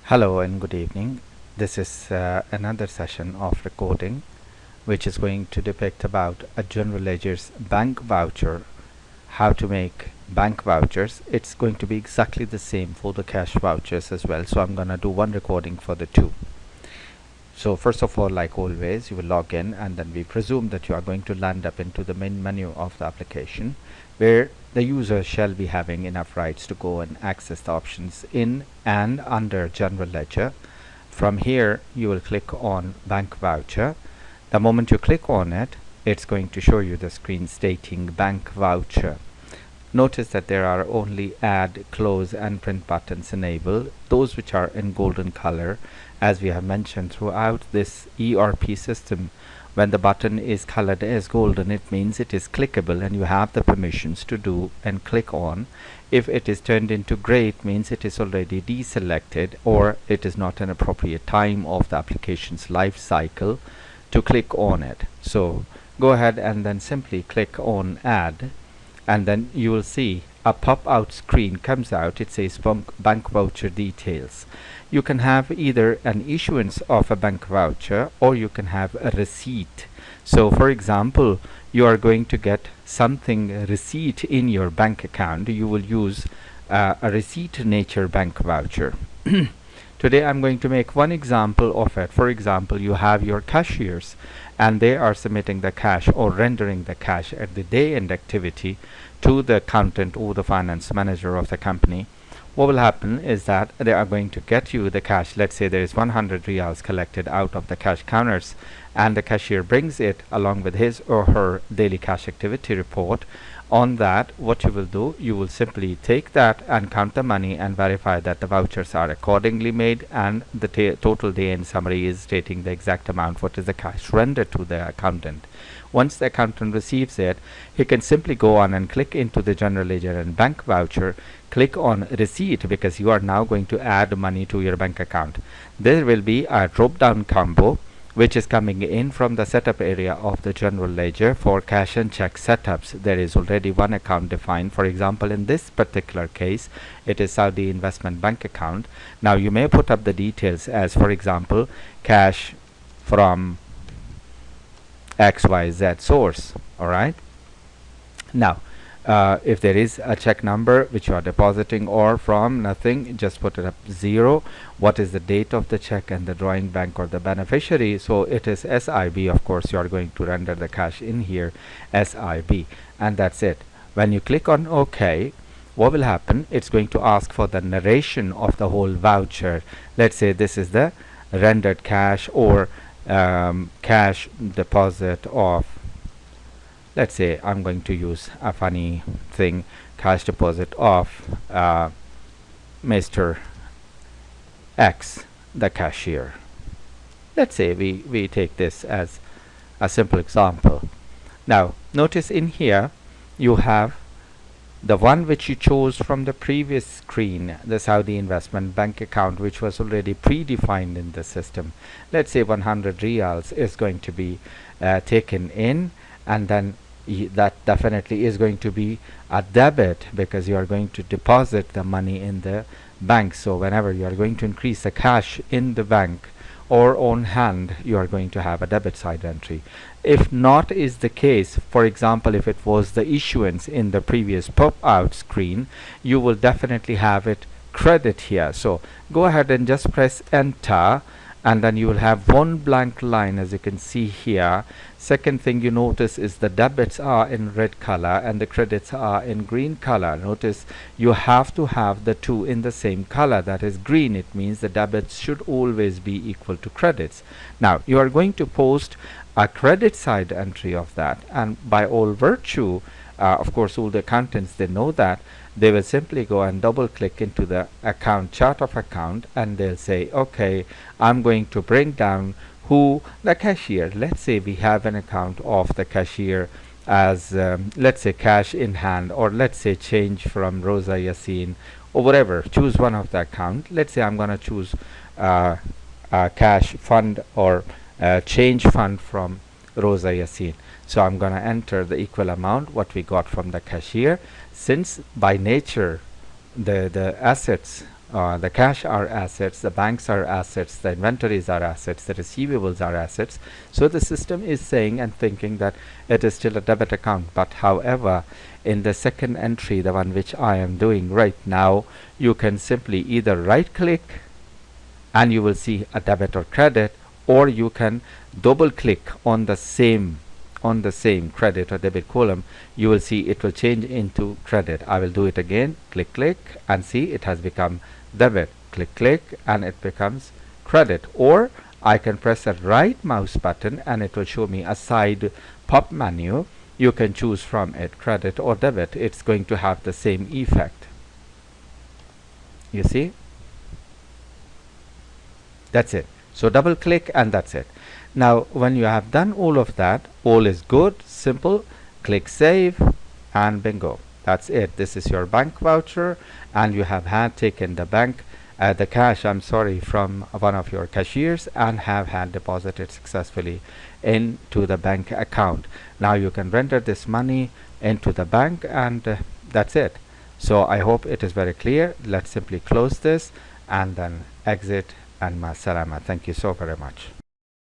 Hello and good evening. This is another session of recording which is going to depict about a general ledger's bank voucher, how to make bank vouchers. It's going to be exactly the same for the cash vouchers as well, so I'm gonna do one recording for the two. So first of all, like always, you will log in, and then we presume that you are going to land up into the main menu of the application, where the user shall be having enough rights to go and access the options in and under general ledger. From here you will click on bank voucher. The moment you click on it, it's going to show you the screen stating bank voucher. Notice that there are only add, close and print buttons enabled, those which are in golden color. As we have mentioned throughout this ERP system, when the button is colored as golden, it means it is clickable and you have the permissions to do and click on. If it is turned into gray, it means it is already deselected, or it is not an appropriate time of the application's life cycle to click on it. So go ahead and then simply click on add, and then you will see a pop-out screen comes out. It says bank voucher details. You can have either an issuance of a bank voucher, or you can have a receipt. So for example, you are going to get something receipt in your bank account. You will use a receipt nature bank voucher. Today I'm going to make one example of it. For example, you have your cashiers and they are submitting the cash or rendering the cash at the day end activity to the accountant or the finance manager of the company. What will happen is that they are going to get you the cash. Let's say there is 100 riyals collected out of the cash counters, and the cashier brings it along with his or her daily cash activity report. On that, what you will do, you will simply take that and count the money and verify that the vouchers are accordingly made, and the total day end summary is stating the exact amount what is the cash rendered to the accountant. Once the accountant receives it, he can simply go on and click into the general ledger and bank voucher, click on receipt, because you are now going to add money to your bank account. There will be a drop down combo which is coming in from the setup area of the general ledger. For cash and check setups, there is already one account defined. For example, in this particular case, it is Saudi Investment Bank account. Now you may put up the details as, for example, cash from XYZ source. Alright, now if there is a check number which you are depositing or from nothing, just put it up 0. What is the date of the check and the drawing bank or the beneficiary? So it is SIB. Of course, you are going to render the cash in here SIB, and that's it. When you click on OK, what will happen? It's going to ask for the narration of the whole voucher. Let's say this is the rendered cash or cash deposit of, let's say I'm going to use a funny thing, cash deposit of Mr. X, the cashier. Let's say we take this as a simple example. Now notice in here you have the one which you chose from the previous screen, the Saudi Investment Bank account, which was already predefined in the system. Let's say 100 riyals is going to be taken in, and then that definitely is going to be a debit, because you are going to deposit the money in the bank. So whenever you are going to increase the cash in the bank or on hand, you are going to have a debit side entry. If not is the case, for example, if it was the issuance in the previous pop-out screen, you will definitely have it credit here. So go ahead and just press enter, and then you will have one blank line, as you can see here. Second thing you notice is the debits are in red color and the credits are in green color. Notice you have to have the two in the same color, that is green. It means the debits should always be equal to credits. Now you are going to post a credit side entry of that, and by all virtue, of course all the accountants, they know that, they will simply go and double click into the account chart of account, and they'll say, okay, I'm going to bring down who the cashier. Let's say we have an account of the cashier as let's say cash in hand, or let's say change from Rosa Yassin, or whatever. Choose one of the account. Let's say I'm gonna choose cash fund or change fund from Rosa Yassin. So I'm gonna enter the equal amount what we got from the cashier. Since by nature the assets The cash are assets, the banks are assets, the inventories are assets, the receivables are assets. So the system is saying and thinking that it is still a debit account. But however, in the second entry, the one which I am doing right now, you can simply either right click and you will see a debit or credit, or you can double click on the same credit or debit column. You will see it will change into credit. I will do it again. Click click and see it has become debit. Click click and it becomes credit. Or I can press a right mouse button and it will show me a side pop menu. You can choose from it credit or debit. It's going to have the same effect. You see, that's it. So double click and that's it. Now when you have done all of that, all is good, simple, click save and bingo, that's it. This is your bank voucher, and you have had taken the cash, I'm sorry, from one of your cashiers and have had deposited successfully into the bank account. Now you can render this money into the bank, and that's it. So I hope it is very clear. Let's simply close this and then exit, and ma salama. Thank you so very much.